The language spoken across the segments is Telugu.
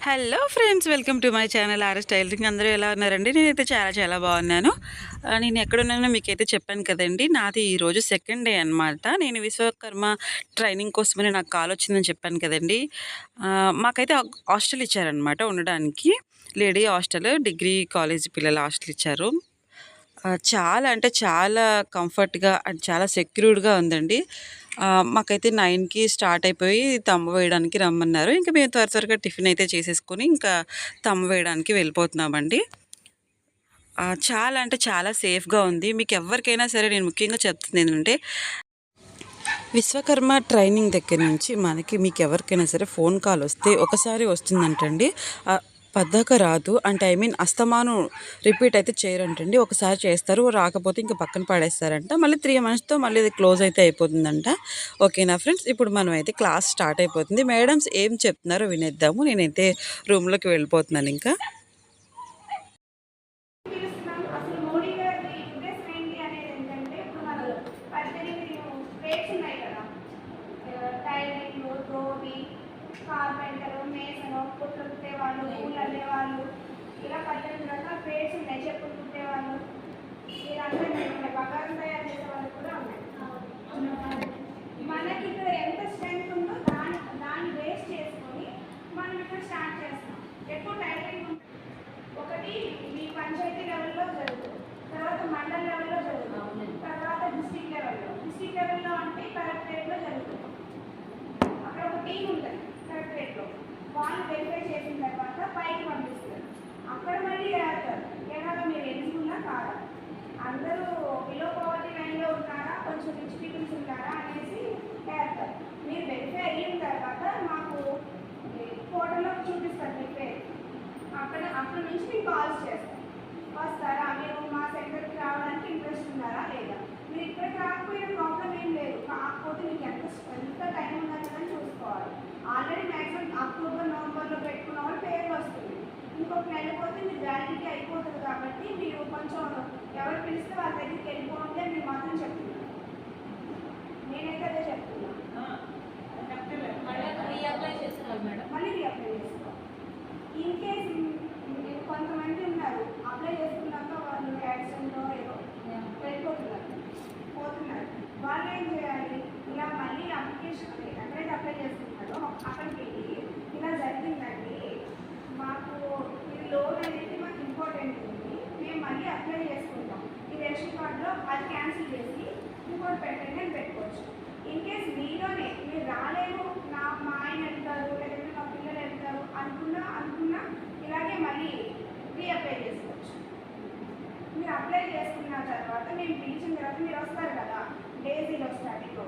Hello friends, welcome to my channel RS tailoring. అందరూ ఎలా ఉన్నారండి? నేనైతే చాలా చాలా బాగున్నాను. నేను ఎక్కడున్నానో మీకైతే చెప్పాను కదండి. నాది ఈరోజు సెకండ్ డే అనమాట. నేను విశ్వకర్మ ట్రైనింగ్ కోసమని నాకు కాల్ వచ్చిందని చెప్పాను కదండి. మాకైతే హాస్టల్ ఇచ్చారనమాట ఉండడానికి. లేడీ హాస్టల్, డిగ్రీ కాలేజీ పిల్లల హాస్టల్ ఇచ్చారు. చాలా అంటే చాలా కంఫర్ట్‌గా అండ్ చాలా సెక్యూర్డ్‌గా ఉందండి. మాకైతే 9కి స్టార్ట్ అయిపోయి తంబు వేయడానికి రమ్మన్నారు. ఇంక మేము త్వరగా టిఫిన్ అయితే చేసేసుకొని ఇంకా తంబు వేయడానికి వెళ్ళిపోతున్నామండి. చాలా అంటే చాలా సేఫ్‌గా ఉంది. మీకెవ్వరికైనా సరే నేను ముఖ్యంగా చెప్తుందేంటంటే, విశ్వకర్మ ట్రైనింగ్ దగ్గర నుంచి మీకెవరికైనా సరే ఫోన్ కాల్ వస్తే ఒకసారి వస్తుందంటండి. పద్దాక రాదు. అంటే అస్తమానం రిపీట్ అయితే చేయరంటండి. ఒకసారి చేస్తారు. రాకపోతే ఇంక పక్కన పడేస్తారంట. మళ్ళీ 3 మంత్స్‌తో మళ్ళీ ఇది క్లోజ్ అయితే అయిపోతుందంట. ఓకేనా ఫ్రెండ్స్? ఇప్పుడు మనమైతే క్లాస్ స్టార్ట్ అయిపోతుంది. మేడమ్స్ ఏం చెప్తున్నారో వినేద్దాము. నేనైతే రూమ్‌లోకి వెళ్ళిపోతున్నాను ఇంకా. పిలుస్తున్నాం. అసలు మోడీ గారి ఉద్దేశం ఏంటి అనేది ఏంటంటే, ఇప్పుడు మన 18 ట్రేడ్స్ ఉన్నాయి కదా, టైలరింగ్, ధోబీ, కార్పెంటర్, మేసన్, కుట్లు కుట్టేవాళ్ళు, పూలు అల్లేవాళ్ళు, ఇలా 18 రకాల ట్రేడ్స్ ఉన్నాయి. చెప్పులు కుట్టేవాళ్ళు, వీళ్ళందరూ ఉన్నాయి. బంగారం తయారు చేసే వాళ్ళు కూడా ఉన్నాయి. మనకి ఇక్కడ ఎంత స్ట్రెంత్ ఉందో దాన్ని బేస్ చేసుకొని మనం ఇక్కడ స్టార్ట్ చేస్తాం. ఎక్కువ టైలరింగ్ ఒకటి మీ పంచాయతీ లెవెల్లో జరుగుతుంది, తర్వాత మండల్ లెవెల్లో జరుగుతుంది, తర్వాత డిస్ట్రిక్ట్ లెవెల్లో అంటే కలెక్టరేట్లో జరుగుతుంది. అక్కడ ఒక టీం ఉంటుంది కలెక్టరేట్లో. వాళ్ళు వెరిఫై చేసిన తర్వాత పైకి పంపిస్తారు. అక్కడ మళ్ళీ వేస్తారు, ఏమైనా మీరు ఎలిజిబుల్లా కాదా, అందరూ బిలో పవర్టీ లైన్లో ఉన్నారా, కొంచెం రిచ్ పీపుల్స్ ఉన్నారా అనేసి వేస్తారు. మీరు వెరిఫై అయిన తర్వాత మాకు ఫోటోలో చూపిస్తారు మీ పేరు. అక్కడ నుంచి మీకు కాల్స్ చేస్తాం. వస్తారా, మీరు మా సెంటర్కి రావడానికి ఇంట్రెస్ట్ ఉన్నారా లేదా. మీరు ఇక్కడికి రాకపోయినా ప్రాబ్లం ఏం లేదు, కాకపోతే మీకు ఎంత టైం ఉందని కదా చూసుకోవాలి. ఆల్రెడీ మ్యాక్సిమం అక్టోబర్ నవంబర్లో పెట్టుకున్న వాళ్ళు పేరు వస్తుంది. ఇంకొక నెల పోతే మీ వ్యాలిడిటీ అయిపోతుంది. కాబట్టి మీరు కొంచెం ఎవరు పిలిస్తే వాళ్ళ దగ్గరికి వెళ్ళిపోండి అని మీరు మాత్రం చెప్తున్నారు. నేనైతే అదే చెప్తున్నా. మళ్ళీ రీఅప్లై చేసుకోవాలి. ఇన్ కేస్ కొంతమంది ఉన్నారు అప్లై చేసుకున్నాక వాళ్ళు యాక్సిడెంట్లో ఏదో పోతున్నారు. వాళ్ళు ఏం చేయాలి, ఇలా మళ్ళీ అప్లికేషన్ ఎక్కడైతే అప్లై చేసుకుంటారో అక్కడికి వెళ్ళి ఇలా జరిగిందండి, మాకు ఇది లోన్ అనేది మాకు ఇంపార్టెంట్ ఉంది, మేము మళ్ళీ అప్లై చేసుకుంటాం, ఈ రేషన్ కార్డులో అది క్యాన్సిల్ చేసి ఇంకోటి పెట్టండి అని పెట్టుకోవచ్చు. ఇన్ కేస్ మీలోనే మీరు రాలేము, మా ఆయన వెళ్తారు లేదంటే మా పిల్లలు వెళ్తారు అనుకున్నా ఇలాగే మళ్ళీ రీఅప్లై చేసుకోవచ్చు. మీరు అప్లై చేసుకున్న తర్వాత మేము పిలిచిన తర్వాత మీరు వస్తారు కదా, డే 0 స్టార్టింగ్.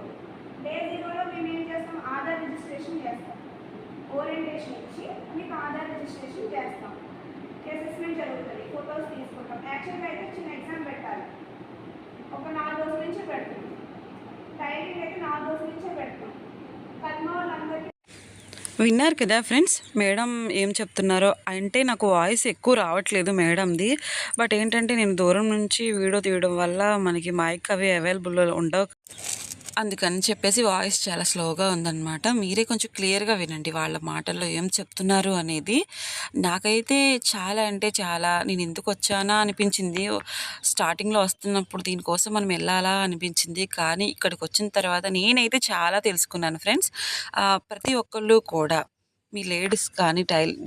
డే 0లో మేము ఏం చేస్తాం, ఆధార్ రిజిస్ట్రేషన్ చేస్తాం. ఓరియంటేషన్ ఇచ్చి మీకు ఆధార్ రిజిస్ట్రేషన్ చేస్తాం. అసెస్మెంట్ జరుగుతుంది, ఫొటోస్ తీసుకుంటాం. యాక్చువల్గా అయితే చిన్న ఎగ్జామ్ పెట్టాలి, ఒక 4 రోజుల నుంచే పెడుతున్నాం. టైమింగ్ అయితే 4 రోజుల నుంచే పెడతాం. కర్మ వాళ్ళందరికీ విన్నారు కదా ఫ్రెండ్స్, మేడం ఏం చెప్తున్నారో. అంటే నాకు వాయిస్ ఎక్కువ రావట్లేదు మేడంది. బట్ ఏంటంటే నేను దూరం నుంచి వీడియో తీయడం వల్ల మనకి మైక్ అవి అవైలబుల్లో ఉండవు. అందుకని చెప్పేసి వాయిస్ చాలా స్లోగా ఉందన్నమాట. మీరే కొంచెం క్లియర్గా వినండి వాళ్ళ మాటల్లో ఏం చెప్తున్నారు అనేది. నాకైతే చాలా అంటే చాలా నేను ఎందుకు వచ్చానా అనిపించింది. స్టార్టింగ్లో వస్తున్నప్పుడు దీనికోసం మనం వెళ్ళాలా అనిపించింది. కానీ ఇక్కడికి వచ్చిన తర్వాత నేనైతే చాలా తెలుసుకున్నాను ఫ్రెండ్స్. ప్రతి ఒక్కళ్ళు కూడా మీ లేడీస్ కానీ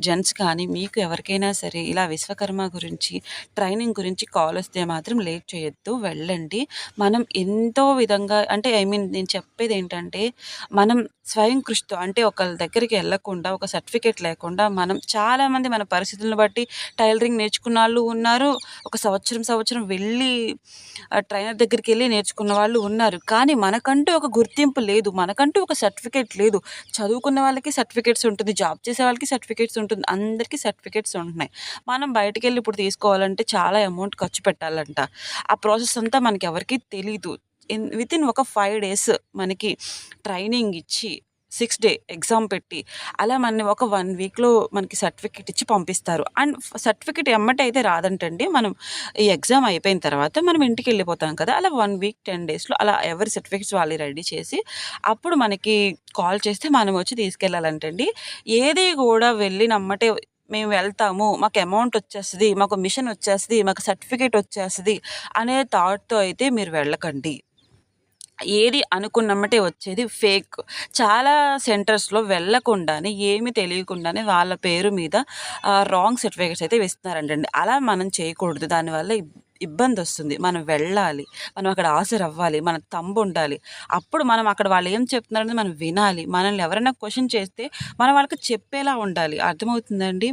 జెంట్స్ కానీ మీకు ఎవరికైనా సరే ఇలా విశ్వకర్మ గురించి ట్రైనింగ్ గురించి కాల్ వస్తే మాత్రం లేట్ చేయొద్దు, వెళ్ళండి. మనం ఎంతో విధంగా అంటే నేను చెప్పేది ఏంటంటే, మనం స్వయం కృషితో అంటే ఒకళ్ళ దగ్గరికి వెళ్ళకుండా ఒక సర్టిఫికేట్ లేకుండా మనం చాలామంది మన పరిస్థితులను బట్టి టైలరింగ్ నేర్చుకున్న వాళ్ళు ఉన్నారు. ఒక సంవత్సరం వెళ్ళి ట్రైనర్ దగ్గరికి వెళ్ళి నేర్చుకున్న వాళ్ళు ఉన్నారు. కానీ మనకంటూ ఒక గుర్తింపు లేదు, మనకంటూ ఒక సర్టిఫికేట్ లేదు. చదువుకున్న వాళ్ళకి సర్టిఫికేట్స్ ఉంటుంది, జాబ్ చేసే వాళ్ళకి సర్టిఫికేట్స్ ఉంటుంది, అందరికీ సర్టిఫికేట్స్ ఉంటున్నాయి. మనం బయటికెళ్ళి ఇప్పుడు తీసుకోవాలంటే చాలా అమౌంట్ ఖర్చు పెట్టాలంట. ఆ ప్రాసెస్ అంతా మనకి ఎవరికీ తెలీదు. వితిన్ ఒక 5 days మనకి ట్రైనింగ్ ఇచ్చి 6th డే ఎగ్జామ్ పెట్టి అలా మనని ఒక 1 వీక్‌లో మనకి సర్టిఫికేట్ ఇచ్చి పంపిస్తారు. అండ్ సర్టిఫికేట్ ఎమ్మటే అయితే రాదంటండి. మనం ఈ ఎగ్జామ్ అయిపోయిన తర్వాత మనం ఇంటికెళ్ళిపోతాం కదా! అలా 1 వీక్ 10 డేస్‌లో అలా ఎవరి సర్టిఫికేట్స్ వాళ్ళు రెడీ చేసి అప్పుడు మనకి కాల్ చేస్తే మనం వచ్చి తీసుకెళ్ళాలంటండి. ఏది గూడా వెళ్ళినమ్మటే మేము వెళ్తాము. మాకు అమౌంట్ వచ్చేస్తది. మాకు మిషన్ వచ్చేస్తది. మాకు సర్టిఫికేట్ వచ్చేస్తది అనే థాట్‌తో అయితే మీరు వెళ్ళకండి. ఏది అనుకున్నమ్మటే వచ్చేది ఫేక్. చాలా సెంటర్స్‌లో వెళ్ళకుండానే, ఏమి తెలియకుండానే వాళ్ళ పేరు మీద రాంగ్ సర్టిఫికేట్స్ అయితే ఇస్తున్నారంటండి. అలా మనం చేయకూడదు. దానివల్ల ఇబ్బందొస్తుంది. మనం వెళ్ళాలి. మనం అక్కడ హాజరవ్వాలి. మన తంబుండాలి. అప్పుడు మనం అక్కడ వాళ్ళు ఏం చెప్తున్నారనేది మనం వినాలి. మనల్ని ఎవరైనా క్వెషన్ చేస్తే మనం వాళ్ళకి చెప్పేలా ఉండాలి. అర్థమవుతుందండి?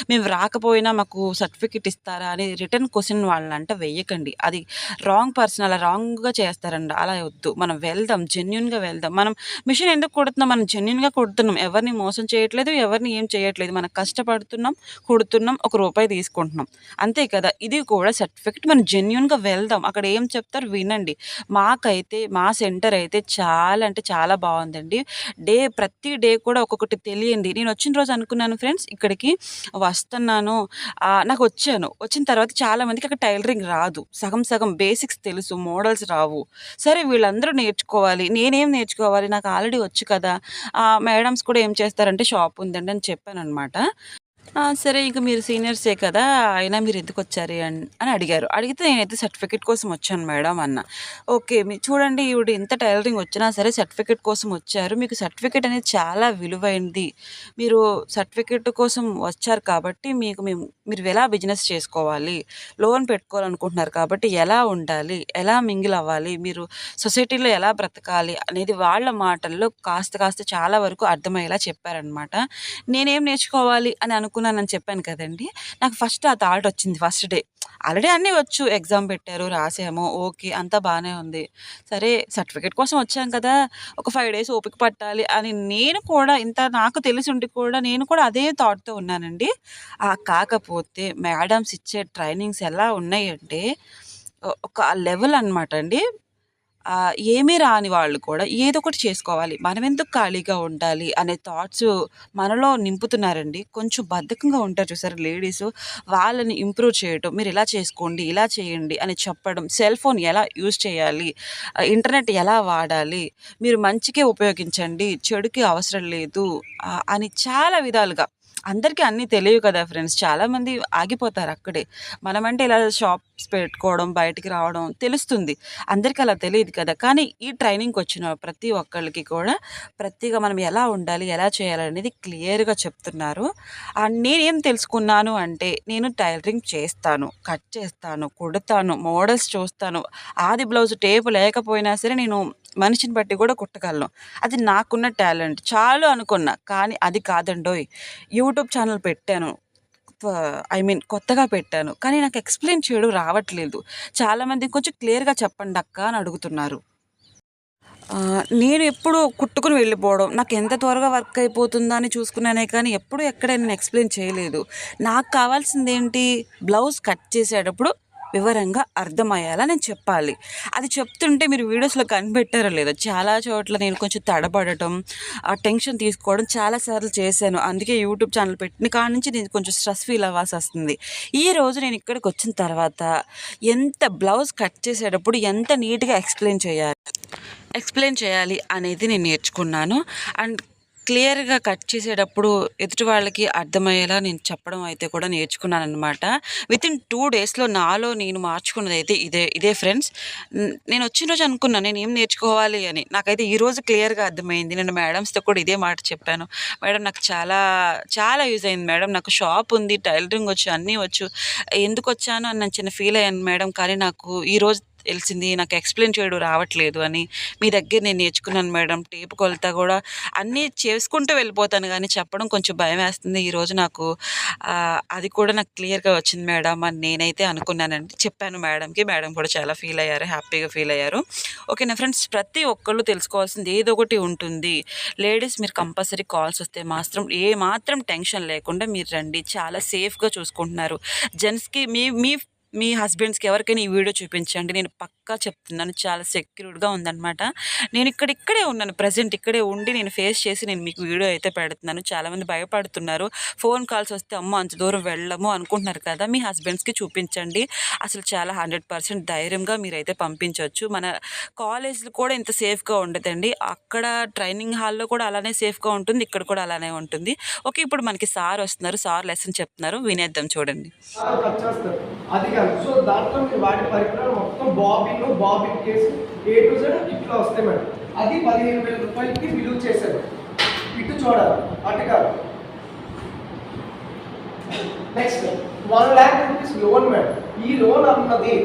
మేము రాకపోయినా మాకు సర్టిఫికేట్ ఇస్తారా అని రిటర్న్ క్వెషన్ వాళ్ళనంట వెయ్యకండి. అది రాంగ్ పర్సన్ అలా రాంగ్‌గా చేస్తారండి. అలా వద్దు. మనం వెళ్దాం. జెన్యూన్‌గా వెళ్దాం. మనం మిషన్ ఎందుకు కుడుతున్నాం? మనం జెన్యూన్‌గా కుడుతున్నాం. ఎవరిని మోసం చేయట్లేదు. ఎవరిని ఏం చేయట్లేదు. మనం కష్టపడుతున్నాం, కుడుతున్నాం. ఒక రూపాయి తీసుకుంటున్నాం. అంతే కదా! ఇది కూడా సర్టిఫికేట్ మనం జెన్యూన్‌గా వెళ్దాం. అక్కడ ఏం చెప్తారో వినండి. మాకైతే మా సెంటర్ అయితే చాలా అంటే చాలా బావుందండి. ప్రతి డే కూడా ఒక్కొక్కటి తెలియంది. నేనొచ్చిన రోజు అనుకున్నాను ఫ్రెండ్స్ ఇక్కడికి వస్తున్నాను. నాకొచ్చాను. వచ్చిన తర్వాత చాలా మందికి అక్కడ టైలరింగ్ రాదు. సగం సగం బేసిక్స్ తెలుసు. మోడల్స్ రావు. సరే వీళ్ళందరూ నేర్చుకోవాలి. నేనేం నేర్చుకోవాలి? నాకు ఆల్రెడీ వచ్చు కదా! మేడమ్స్ కూడా ఏం చేస్తారంటే షాప్ ఉందండి అని చెప్పాననమాట. సరే ఇంక మీరు సీనియర్సే కదా! అయినా మీరెందుకొచ్చారు అని అడిగారు. అడిగితే నేనైతే సర్టిఫికేట్ కోసం వచ్చాను మేడం అన్నా. ఓకే. చూడండి ఈవిడ ఇంత టైలరింగ్ వచ్చినా సరే సర్టిఫికేట్ కోసం వచ్చారు. మీకు సర్టిఫికేట్ అనేది చాలా విలువైనది. మీరు సర్టిఫికేట్ కోసం వచ్చారు కాబట్టి మీరు ఎలా బిజినెస్ చేసుకోవాలి, లోన్ పెట్టుకోవాలనుకుంటున్నారు కాబట్టి ఎలా ఉండాలి, ఎలా మింగిల్ అవ్వాలి, మీరు సొసైటీలో ఎలా బ్రతకాలి అనేది వాళ్ళ మాటల్లో కాస్త కాస్త చాలా వరకు అర్థమయ్యేలా చెప్పారనమాట. నేనేం నేర్చుకోవాలి అని అనుకున్నానని చెప్పాను కదండీ! నాకు ఫస్ట్ ఆ థాట్ వచ్చింది ఫస్ట్ డే. ఆల్రెడీ అన్నీ వచ్చు. ఎగ్జామ్ పెట్టారు, రాసాము. ఓకే. అంతా బానే ఉంది. సరే సర్టిఫికేట్ కోసం వచ్చాం కదా! ఒక 5 డేస్ ఓపిక పట్టాలి అని నేను కూడా ఇంత నాకు తెలిసుండి కూడా నేను కూడా అదే థాట్‌తో ఉన్నానండి. కాకపోతే మేడమ్స్ ఇచ్చే ట్రైనింగ్స్ ఎలా ఉన్నాయంటే ఒక లెవెల్ అనమాట అండి. ఏమీ రాని వాళ్ళు కూడా ఏదో ఒకటి చేసుకోవాలి. మనమెందుకు ఖాళీగా ఉండాలి అనే థాట్స్ మనలో నింపుతున్నారండి. కొంచెం బద్ధకంగా ఉంటారు చూసారా లేడీసు, వాళ్ళని ఇంప్రూవ్ చేయటం. మీరిలా చేసుకోండి, ఇలా చేయండి అని చెప్పడం. సెల్ ఫోన్ ఎలా యూజ్ చేయాలి, ఇంటర్నెట్ ఎలా వాడాలి, మీరు మంచికే ఉపయోగించండి, చెడుకి అవసరం లేదు అని చాలా విధాలుగా. అందరికీ అన్నీ తెలియవు కదా ఫ్రెండ్స్. చాలామంది ఆగిపోతారు అక్కడే. మనమంటే ఇలా షాప్స్ పెట్టుకోవడం, బయటికి రావడం తెలుస్తుంది. అందరికి అలా తెలీదు కదా! కానీ ఈ ట్రైనింగ్‌కొచ్చిన ప్రతి ఒక్కళ్ళకి కూడా మనం ఎలా ఉండాలి, ఎలా చేయాలనేది క్లియర్‌గా చెప్తున్నారు. నేనేం తెలుసుకున్నాను అంటే నేను టైలరింగ్ చేస్తాను, కట్ చేస్తాను, కుడతాను, మోడల్స్ చూస్తాను. ఆది బ్లౌజ్ టేపు లేకపోయినా సరే నేను మనిషిని బట్టి కూడా కుట్టగలను. అది నాకున్న టాలెంట్. చాలు అనుకున్నా. కానీ అది కాదండోయ్! యూట్యూబ్ ఛానెల్ పెట్టాను. కొత్తగా పెట్టాను. కానీ నాకు ఎక్స్‌ప్లెయిన్ చేయడం రావట్లేదు. చాలామంది కొంచెం క్లియర్‌గా చెప్పండక్కా అని అడుగుతున్నారు. నేను ఎప్పుడు కుట్టుకొని వెళ్ళిపోవడం. నాకెంత త్వరగా వర్క్ అయిపోతుందా అని చూసుకున్నానే కానీ ఎప్పుడు ఎక్కడ నేను ఎక్స్‌ప్లెయిన్ చేయలేదు. నాకు కావాల్సిందేంటి బ్లౌజ్ కట్ చేసేటప్పుడు వివరంగా అర్థమయ్యేలా నేను చెప్పాలి. అది చెప్తుంటే మీరు వీడియోస్‌లో కనిపెట్టారో లేదో చాలా చోట్ల నేను కొంచెం తడబడటం, టెన్షన్ తీసుకోవడం చాలా సార్లు చేశాను. అందుకే యూట్యూబ్ ఛానెల్ పెట్టిన కాడ నుంచి నేను కొంచెం స్ట్రెస్ ఫీల్ అవ్వాల్సొస్తుంది. ఈరోజు నేను ఇక్కడికొచ్చిన తర్వాత ఎంత బ్లౌజ్ కట్ చేసేటప్పుడు ఎంత నీట్‌గా ఎక్స్‌ప్లెయిన్ చేయాలి అనేది నేను నేర్చుకున్నాను. అండ్ క్లియర్‌గా కట్ చేసేటప్పుడు ఎదుటి వాళ్ళకి అర్థమయ్యేలా నేను చెప్పడం అయితే కూడా నేర్చుకున్నాననమాట. వితిన్ 2 డేస్‌లో నాలో నేను మార్చుకున్నదైతే ఇదే ఫ్రెండ్స్. నేనొచ్చిన రోజు అనుకున్నా నేనేం నేర్చుకోవాలి అని. నాకైతే ఈరోజు క్లియర్‌గా అర్థమైంది. నేను మేడమ్స్‌తో కూడా ఇదే మాట చెప్పాను. మేడం నాకు చాలా, చాలా యూజ్ అయింది మేడం. నాకు షాప్ ఉంది, టైలరింగ్ వచ్చు, అన్నీ వచ్చు. ఎందుకొచ్చాను అని నేను చిన్న ఫీల్ అయ్యాను మేడం. కానీ నాకు ఈరోజు తెలిసింది. నాకు ఎక్స్‌ప్లెయిన్ చేయడం రావట్లేదు అని. మీ దగ్గర నేను నేర్చుకున్నాను మేడం. టేప్ కొలత గూడా అన్నీ చేసుకుంటూ వెళ్ళిపోతాను గానీ చెప్పడం కొంచెం భయమేస్తుంది. ఈరోజు నాకు అది కూడా నాకు క్లియర్‌గా వచ్చింది మేడం అని నేనైతే అనుకున్నానండి. చెప్పాను మేడంకి. మేడం కూడా చాలా ఫీల్ అయ్యారు. హ్యాపీగా ఫీల్ అయ్యారు. ఓకేనా ఫ్రెండ్స్. ప్రతి ఒక్కళ్ళు తెలుసుకోవాల్సింది ఏదో ఒకటి ఉంటుంది. లేడీస్ మీరు కంపల్సరీ కాల్స్ వస్తే మాత్రం ఏమాత్రం టెన్షన్ లేకుండా మీరు రండి. చాలా సేఫ్‌గా చూసుకుంటున్నారు. జెంట్స్‌కి మీ మీ మీ హస్బెండ్స్‌కి ఎవరికైనా ఈ వీడియో చూపించండి. నేను పక్కా చెప్తున్నాను. చాలా సెక్యూర్డ్‌గా ఉందనమాట. నేను ఇక్కడే ఉన్నాను. ప్రెజెంట్ ఇక్కడే ఉండి నేను ఫేస్ చేసి నేను మీకు వీడియో అయితే పెడుతున్నాను. చాలామంది భయపడుతున్నారు. ఫోన్ కాల్స్ వస్తే అమ్మో! అంత దూరం వెళ్ళము అనుకుంటున్నారు కదా! మీ హస్బెండ్స్‌కి చూపించండి. అసలు చాలా 100% ధైర్యంగా మీరైతే పంపించొచ్చు. మన కాలేజ్‌లో కూడా ఇంత సేఫ్‌గా ఉండదండి. అక్కడ ట్రైనింగ్ హాల్‌లో కూడా అలానే సేఫ్‌గా ఉంటుంది. ఇక్కడ కూడా అలానే ఉంటుంది. ఓకే. ఇప్పుడు మనకి సార్ వస్తున్నారు. సార్ లెసన్ చెప్తున్నారు. వినేద్దాం చూడండి. కట్ చేస్తారు. అది కాదు. సో దాంట్లో మీరు వాడే పరికరాలు మొత్తం bobbin case A to Z ఇట్లా వస్తాయి మేడం. అది 15,000 రూపాయలకి విలువ చేశారు. ఇటు చూడాలి, అటు కాదు. Next 1 lakh rupees loan madam. ఈ లోన్ అన్నది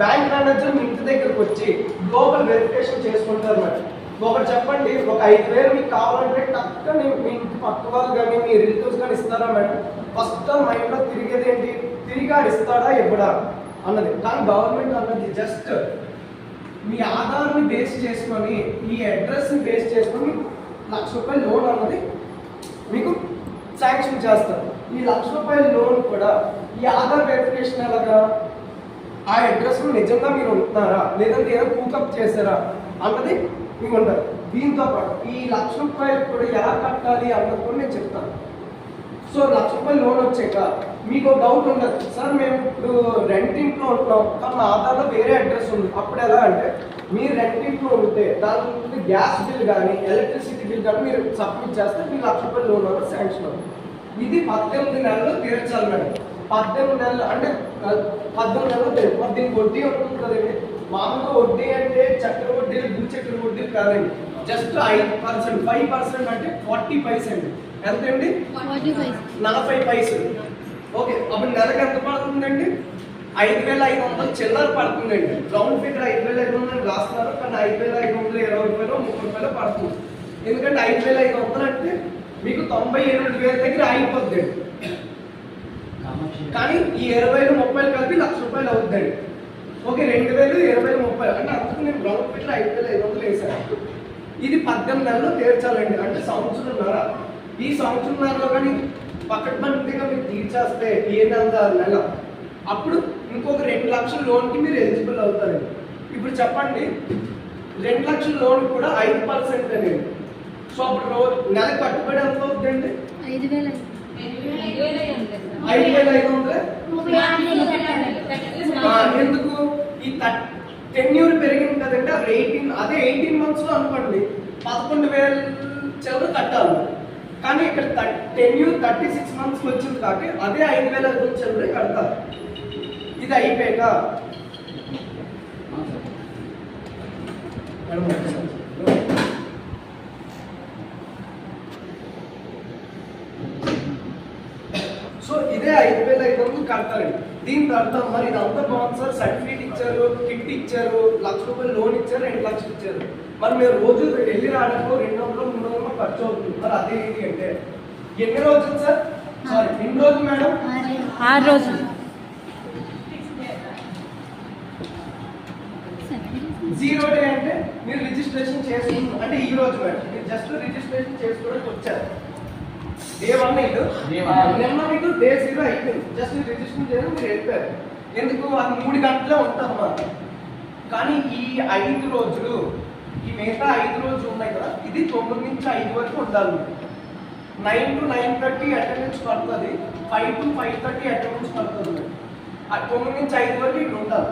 బ్యాంక్ మేనేజర్ మీ ఇంటి దగ్గరకు వచ్చి గ్లోబల్ వెరిఫికేషన్ చేసుకుంటారు మేడం. ఒకటి చెప్పండి, ఒక 5,000 మీకు కావాలంటే టక్కున మీ ఇంటి పక్క వాళ్ళు కానీ మీ రిలేటివ్స్ కానీ ఇస్తారా మేడం? ఫస్ట్ మైండ్లో తిరిగేది ఏంటి? తిరిగి ఇస్తాడా ఇవ్వడా అన్నది. కానీ గవర్నమెంట్ అన్నది జస్ట్ మీ ఆధార్ని బేస్ చేసుకొని, ఈ అడ్రస్ని బేస్ చేసుకొని ₹1,00,000 లోన్ అన్నది మీకు శాంక్షన్ చేస్తారు. ఈ ₹1,00,000 లోన్ కూడా ఈ ఆధార్ వెరిఫికేషన్ ఎలాగా? ఆ అడ్రస్లో నిజంగా మీరు ఉంటున్నారా లేదంటే ఏదో పూకప్ చేశారా అన్నది మీకు ఉంటారు. దీంతో పాటు ఈ ₹1,00,000 కూడా ఎలా కట్టాలి అన్నది కూడా నేను చెప్తాను. సో ₹1,00,000 లోన్ వచ్చాక మీకు డౌట్ ఉండదు, సార్ మేము ఇప్పుడు రెంట్ ఇంట్లో ఉంటున్నాం కానీ నా ఆధార్లో వేరే అడ్రస్ ఉంది. అప్పుడు ఎలా అంటే మీరు రెంట్ ఇంట్లో ఉంటే దాని గ్యాస్ బిల్ కానీ ఎలక్ట్రిసిటీ బిల్ కానీ మీరు సబ్మిట్ చేస్తే మీకు ₹1,00,000 లోన్ అనేది శాంక్షన్ అవుతుంది. ఇది 18 నెలలు తీర్చాలి మేడం. 18 నెలలు అంటే 18 నెలలు మరి దీనికి వడ్డీ ఉంటుంది కదండి. మామూలుగా వడ్డీ అంటే చక్కెర వడ్డీలు భూచక్కెర వడ్డీలు కాదండి. జస్ట్ 5%, 5% అంటే 40 పైసలు. ఎంత అండి? 40 పైసలు. ఓకే, అప్పుడు నెలకు ఎంత పడుతుందండి? 5,500 చిల్లర పడుతుందండి. రౌండ్ ఫిగర్ 5,500 రాస్తున్నారు కానీ 5,520 ₹30 పడుతుంది. ఎందుకంటే 5,500 అంటే మీకు 98,000 దగ్గర ఆగిపోద్దండి. కానీ ఈ 20,000 30,000 కలిపి ₹1,00,000 అవుతుందండి. ఓకే, 2,000 20,000 30,000 అంటే అందుకు నేను రౌండ్ ఫిగర్ 5,500 వేసాను. ఇది 18 నెలలు తీర్చాలండి. అంటే సంవత్సరంన్నర. ఈ సంవత్సరంన్నరలో కానీ పక్కబందిగా మీరు తీర్చేస్తే 7 నెల అప్పుడు ఇంకొక 2 లక్షల లోన్కి మీరు ఎలిజిబుల్ అవుతారండి. ఇప్పుడు చెప్పండి, 2 లక్షల లోన్ కూడా 5% అనేది. సో అప్పుడు రోజు నెల కట్టుబడి ఎంత అవుతుందండి? 5,500. ఎందుకు? ఈ టెన్యూర్ పెరిగింది కదండి. అదే 18 months లో అనుకోండి 11,000 చిల్లర కట్టాలి. కానీ ఇక్కడ టెన్యూర్ 36 months వచ్చింది కాబట్టి అదే 5,000 చిల్లర కడతారు. ఇది అయిపోయాక సో ఇదే 5,500 కడతారండి. దీని తర్వాత మరి ఇదంతా బాగుంది సార్, సర్టిఫికేట్ ఇచ్చారు, కిట్ ఇచ్చారు, ₹1,00,000 లోన్ ఇచ్చారు, 2 లక్షలు ఇచ్చారు. మరి మీరు రోజు వెళ్ళి రావడానికి 200 300 ఖర్చు అవుతుంది. మరి అదే ఏంటి అంటే ఎన్ని రోజులు సార్? సారీ, ఎన్ని రోజులు మేడం? 6 రోజులు. 0 డే అంటే మీరు రిజిస్ట్రేషన్ చేసుకున్నారు అంటే ఈ రోజు మేడం మీరు జస్ట్ రిజిస్ట్రేషన్ చేసుకోవడానికి వచ్చారు. డే 1 ఇది నిన్న మీకు డే 0 అయిపోయింది. జస్ట్ రిజిస్ట్రేషన్ చేయడం మీరు వెళ్ళిపోయారు. ఎందుకు? అది 3 గంటలే ఉంటుంది అన్నమాట. కానీ ఈ 5 రోజులు, ఈ మిగతా 5 రోజులు ఉన్నాయి కదా, ఇది 9 నుంచి 5 వరకు ఉండాలి. 9 to 9:30 అటెండెన్స్ పడుతుంది, 5 to 5:30 అటెండెన్స్ పడుతుంది. 9 నుంచి 5 వరకు ఇక్కడ ఉండాలి.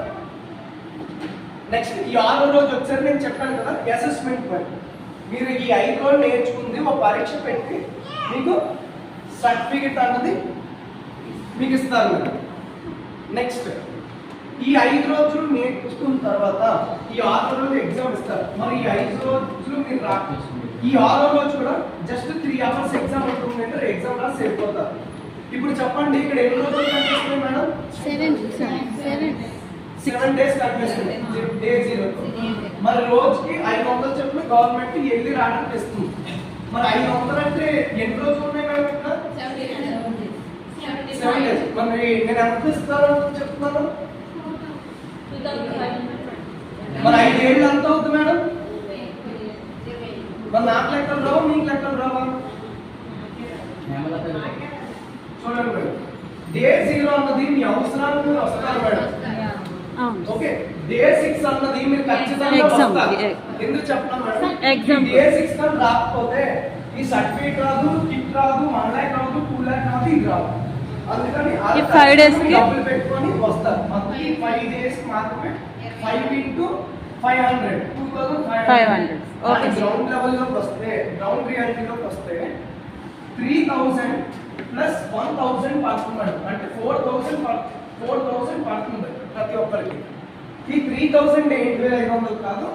నెక్స్ట్ ఈ 6వ రోజు వచ్చారు, నేను చెప్పాను కదా అసెస్మెంట్ పని. మీరు ఈ 5 రోజులు నేర్చుకుంది ఒక పరీక్ష పెట్టి మీకు సర్టిఫికెట్ అన్నది మీకు ఇస్తారు. నెక్స్ట్ ఈ 5 రోజులు నేర్చుకున్న తర్వాత ఈ 6వ రోజు ఎగ్జామ్ ఇస్తారు. మరి ఈ 5 రోజులు మీరు ఈ 6వ రోజు కూడా జస్ట్ 3 hours ఎగ్జామ్ ఉంటుందంటే ఎగ్జామ్ రాసి వెళ్ళిపోతారు. ఇప్పుడు చెప్పండి, ఇక్కడ ఎన్ని రోజులు కనిపిస్తుంది మేడం? 7 days కనిపిస్తుంది డే 0. మరి రోజుకి 500 చెప్పిన గవర్నమెంట్ వెళ్ళి రావడానికి ఇస్తుంది. మరి 500 అంటే ఎన్ని రోజులు ఉన్నాయి మేడం ఇక్కడ? 7 days. మరి నేను ఎంత ఇస్తాను చెప్తున్నాను? మరి 5 ఏళ్ళు ఎంత అవుతుంది మేడం? మరి నాకు లెక్కలు రావు, మీకు లెక్కలు రావా? చూడండి మేడం, డే 0 అన్నది మీ అవసరానికి వస్తారు మేడం. అవును. ఓకే, డే 6 అన్నది మీరు ఖచ్చితంగా Exam. వస్తారు. ఎందుకు చెప్తాను మేడం? Exam. డే 6 కానీ రాకపోతే ఈ సర్టిఫికేట్ రాదు, కిట్ రాదు, 1 lakh రాదు, 2 lakh రాదు, ఇది రాదు. అందుకని ఆ ఈ 5 days కి డబ్బులు పెట్టుకొని వస్తారు. మంత్లీ 5 days మాత్రమే 5 into 500 2500. Okay. గ్రౌండ్ లెవెల్లోకి వస్తే, గ్రౌండ్ రియాలిటీలోకి వస్తే 3000 ప్లస్ 1000 పడుతుంది. అంటే 4000 పడుతుంది ప్రతి ఒక్కరికి. ఈ 3000 8500 కాదు,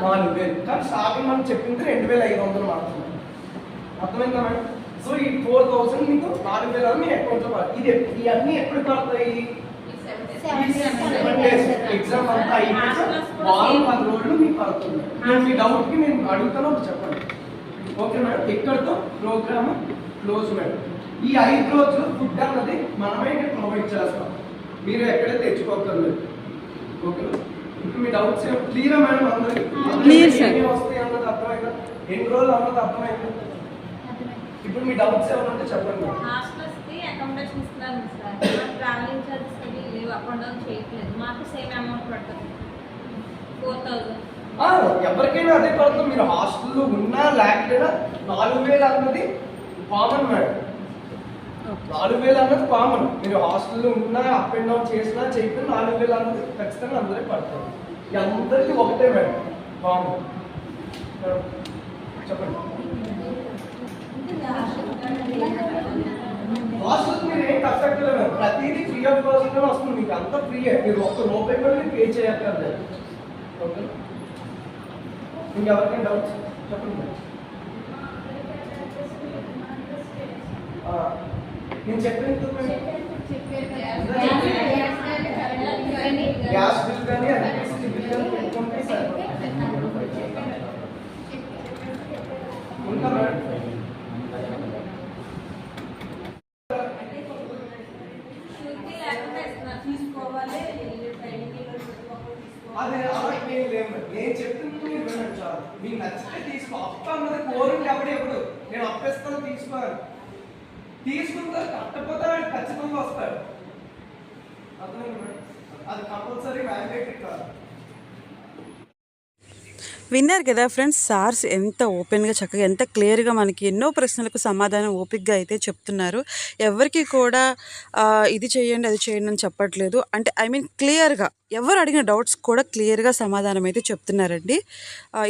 4000. కానీ స్టార్టింగ్ మనం చెప్పింది 2500 మాత్రమే. అర్థమైందా మేడం? సో ఈ 4000 మీకు 4000 అని మీ అకౌంట్ లో పడుతుంది. ఇవన్నీ ఎప్పుడు పడతాయి? ఎగ్జామ్ అంతా అయిపోతే వారం 10 రోజులు మీకు పడుతుంది. మీ డౌట్ కి నేను అడుగుతాను, ఒకటి చెప్పండి. ఓకే మేడం, ఇక్కడతో ప్రోగ్రామ్ క్లోజ్ మేడం. ఈ 5 రోజులు ఫుడ్ అన్నది మనమే ప్రొవైడ్ చేస్తాం, మీరు ఎక్కడే తెచ్చుకోగలరు. ఓకే, ఇప్పుడు మీ డౌట్స్ క్లియర్ మేడం? అందరికి Clear, sir. ఎన్ని వస్తాయి అన్నది అర్థమైందా? ఎన్ని రోజులు అన్నది అర్థమైందా? ఇప్పుడు మీ డౌట్స్ ఏమైనా ఉంటే చెప్పండి మేడం. హాస్టల్స్కి అకామిడేషన్ ఇస్తున్నాను సార్. ట్రావెలింగ్ చార్జెస్ అవి లేవు, అప్ అండ్ డౌన్ చేయట్లేదు. మాకు సేమ్ అమౌంట్ పడుతుంది, 4000. ఎవరికైనా అదే పడుతుంది. మీరు హాస్టల్లో ఉన్నా లేకపోయినా 4000 అన్నది కామన్ మేడం. 4000 అన్నది కామన్. మీరు హాస్టల్లో ఉన్నా, అప్ అండ్ డౌన్ చేసినా చేయకపోయినా 4000 అన్నది ఖచ్చితంగా అందరికీ పడుతుంది. అందరికీ ఒకటే మేడం, కామన్. చెప్పండి. హాస్టల్ మీరు ఏం కష్టపడలేదు మేడం, ప్రతిదీ ఫ్రీ ఆఫ్ కాస్ట్ వస్తుంది. మీకు అంతా ఫ్రీయే, మీరు ఒక్క రూపాయి కూడా మీరు పే చేయక్కర్లేదు. ఓకే, ఇంకెవరికైనా డౌట్స్ చెప్పండి మేడం. నేను చెప్పిన గ్యాస్ బిల్ కానీ ఎలక్ట్రిసిటీ బిల్ కానీ పెట్టుకుంటే సరిపోతుంది. ఉంటా మేడం. షూరిటీ లేకుండా ఇస్తున్నారు, తీసుకోవాలి. అదే అలా ఏం లేదు మేడం. నేను చెప్తుంది మీరు వినండి చాలు. మీకు నచ్చితే తీసుకో. అప్ప అన్నది కోరింగ్ ఎవడే ఎప్పుడు నేను అప్పేస్తాను తీసుకోవాలి. తీసుకుంటారు, కట్టకపోతే ఆయన ఖచ్చితంగా వస్తాడు. అర్థమైంది మేడం? అది కంపల్సరీ మ్యాండేటరీ కాదు. విన్నారు కదా ఫ్రెండ్స్, సార్స్ ఎంత ఓపెన్గా చక్కగా ఎంత క్లియర్గా మనకి ఎన్నో ప్రశ్నలకు సమాధానం ఓపిక్గా అయితే చెప్తున్నారు. ఎవరికి కూడా ఇది చేయండి అది చేయండి అని చెప్పట్లేదు. అంటే ఐ మీన్ క్లియర్గా ఎవరు అడిగిన డౌట్స్ కూడా క్లియర్గా సమాధానం అయితే చెప్తున్నారండి.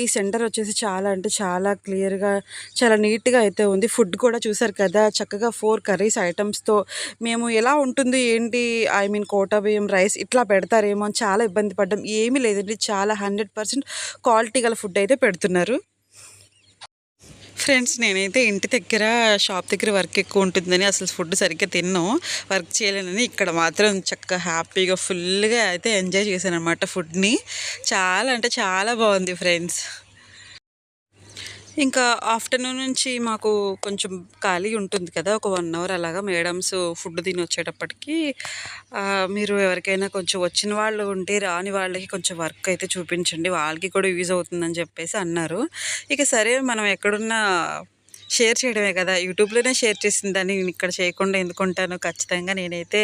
ఈ సెంటర్ వచ్చేసి చాలా అంటే చాలా క్లియర్గా చాలా నీట్గా అయితే ఉంది. ఫుడ్ కూడా చూసారు కదా, చక్కగా 4 కర్రీస్ ఐటమ్స్తో మేము ఎలా ఉంటుంది ఏంటి ఐ మీన్ కోటా బియ్యం రైస్ ఇట్లా పెడతారేమో అని చాలా ఇబ్బంది పడ్డాం. ఏమీ లేదండి, చాలా 100% క్వాలిటీ గల ఫుడ్ అయితే పెడుతున్నారు. ఫ్రెండ్స్, నేనైతే ఇంటి దగ్గర షాప్ దగ్గర వర్క్ ఎక్కువ ఉంటుందని అసలు ఫుడ్ సరిగ్గా తిన్నాం, వర్క్ చేయలేనని ఇక్కడ మాత్రం చక్కగా హ్యాపీగా ఫుల్గా అయితే ఎంజాయ్ చేశాను అనమాట ఫుడ్ని. చాలా అంటే చాలా బాగుంది ఫ్రెండ్స్. ఇంకా ఆఫ్టర్నూన్ నుంచి మాకు కొంచెం ఖాళీ ఉంటుంది కదా, ఒక 1 అవర్ అలాగా మేడమ్స్ ఫుడ్ తిని వచ్చేటప్పటికి మీరు ఎవరికైనా కొంచెం వచ్చిన వాళ్ళు ఉంటే రాని వాళ్ళకి కొంచెం వర్క్ అయితే చూపించండి, వాళ్ళకి కూడా యూజ్ అవుతుందని చెప్పేసి అన్నారు. ఇక సరే మనం ఎక్కడున్నా షేర్ చేయడమే కదా, యూట్యూబ్లోనే షేర్ చేసిందని నేను ఇక్కడ చేయకుండా ఎందుకుంటాను, ఖచ్చితంగా నేనైతే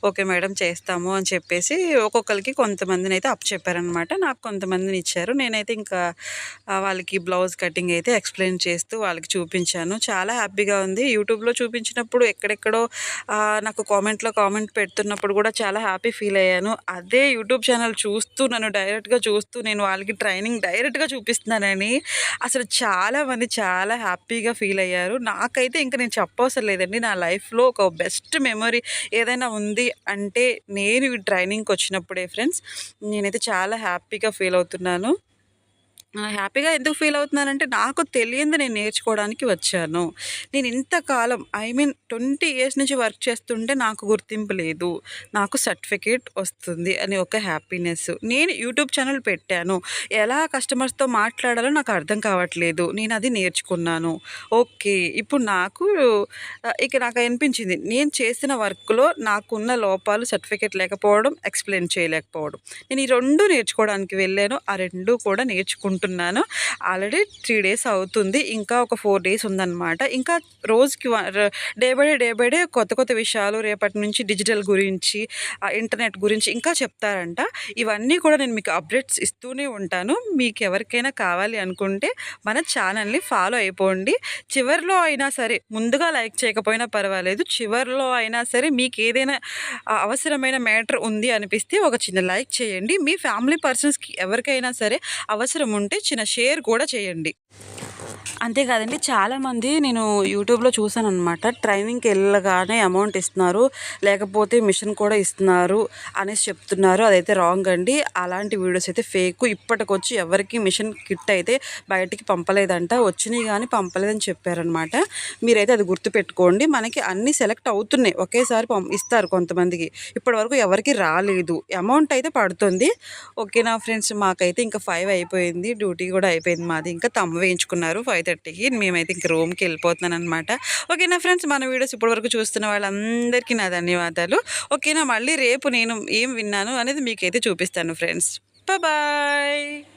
ఓకే మేడం చేస్తాము అని చెప్పేసి ఒక్కొక్కరికి కొంతమందిని అయితే అప్ చెప్పారనమాట. నాకు కొంతమందిని ఇచ్చారు. నేనైతే ఇంకా వాళ్ళకి బ్లౌజ్ కటింగ్ అయితే ఎక్స్ప్లెయిన్ చేస్తూ వాళ్ళకి చూపించాను. చాలా హ్యాపీగా ఉంది. యూట్యూబ్లో చూపించినప్పుడు ఎక్కడెక్కడో నాకు కామెంట్ పెడుతున్నప్పుడు కూడా చాలా హ్యాపీ ఫీల్ అయ్యాను. అదే యూట్యూబ్ ఛానల్ చూస్తూ నన్ను డైరెక్ట్గా చూస్తూ నేను వాళ్ళకి ట్రైనింగ్ డైరెక్ట్గా చూపిస్తున్నానని అసలు చాలామంది చాలా హ్యాపీగా ఫీల్ అయ్యారు. నాకైతే ఇంకా నేను చెప్పవసరం లేదండి, నా లైఫ్లో ఒక బెస్ట్ మెమరీ ఏదైనా ఉంది అంటే నేను ఈ ట్రైనింగ్కి వచ్చినప్పుడే ఫ్రెండ్స్. నేనైతే చాలా హ్యాపీగా ఫీల్ అవుతున్నాను. హ్యాపీగా ఎందుకు ఫీల్ అవుతున్నానంటే నాకు తెలియంది నేను నేర్చుకోవడానికి వచ్చాను. నేను ఇంతకాలం ఐ మీన్ 20 ఇయర్స్ నుంచి వర్క్ చేస్తుంటే నాకు గుర్తింపు లేదు, నాకు సర్టిఫికేట్ వస్తుంది అని ఒక హ్యాపీనెస్. నేను యూట్యూబ్ ఛానల్ పెట్టాను, ఎలా కస్టమర్స్తో మాట్లాడాలో నాకు అర్థం కావట్లేదు, నేను అది నేర్చుకున్నాను. ఓకే, ఇప్పుడు నాకు నాకు అనిపించింది నేను చేసిన వర్క్లో నాకున్న లోపాలు సర్టిఫికేట్ లేకపోవడం, ఎక్స్ప్లెయిన్ చేయలేకపోవడం. నేను ఈ 2 నేర్చుకోవడానికి వెళ్ళాను, ఆ 2 కూడా నేర్చుకుంటున్నాను చెప్తున్నాను. ఆల్రెడీ 3 డేస్ అవుతుంది. ఇంకా ఒక 4 డేస్ ఉందన్నమాట. ఇంకా రోజుకి డే బై డే కొత్త కొత్త విషయాలు రేపటి నుంచి డిజిటల్ గురించి, ఇంటర్నెట్ గురించి ఇంకా చెప్తారంట. ఇవన్నీ కూడా నేను మీకు అప్డేట్స్ ఇస్తూనే ఉంటాను. మీకు ఎవరికైనా కావాలి అనుకుంటే మన ఛానల్ని ఫాలో అయిపోండి. చివరిలో అయినా సరే, ముందుగా లైక్ చేయకపోయినా పర్వాలేదు, చివరిలో అయినా సరే మీకు ఏదైనా అవసరమైన మ్యాటర్ ఉంది అనిపిస్తే ఒక చిన్న లైక్ చేయండి. మీ ఫ్యామిలీ పర్సన్స్కి ఎవరికైనా సరే అవసరం ఉంటే చిన్న షేర్ కూడా చేయండి. అంతేకాదండి, చాలామంది నేను యూట్యూబ్లో చూసానమాట, ట్రైనింగ్కి వెళ్ళగానే అమౌంట్ ఇస్తున్నారు, లేకపోతే మిషన్ కూడా ఇస్తున్నారు అనేసి చెప్తున్నారు. అదైతే రాంగ్ అండి. అలాంటి వీడియోస్ అయితే ఫేక్. ఇప్పటికొచ్చి ఎవరికి మిషన్ కిట్ అయితే బయటికి పంపలేదంట, వచ్చినాయి కానీ పంపలేదని చెప్పారనమాట. మీరైతే అది గుర్తుపెట్టుకోండి. మనకి అన్నీ సెలెక్ట్ అవుతున్నాయి, ఒకేసారి ఇస్తారు కొంతమందికి. ఇప్పటివరకు ఎవరికి రాలేదు, అమౌంట్ అయితే పడుతుంది. ఓకేనా ఫ్రెండ్స్, మాకైతే ఇంకా 5 అయిపోయింది, డ్యూటీ కూడా అయిపోయింది మాది. ఇంకా తమ్ము వేయించుకున్నారు 5:30కి. మేమైతే ఇంక రూమ్కి వెళ్ళిపోతున్నాను అనమాట. ఓకేనా ఫ్రెండ్స్, మన వీడియోస్ ఇప్పటివరకు చూస్తున్న వాళ్ళందరికీ నా ధన్యవాదాలు. ఓకేనా, మళ్ళీ రేపు నేను ఏం విన్నాను అనేది మీకైతే చూపిస్తాను ఫ్రెండ్స్. బాయ్.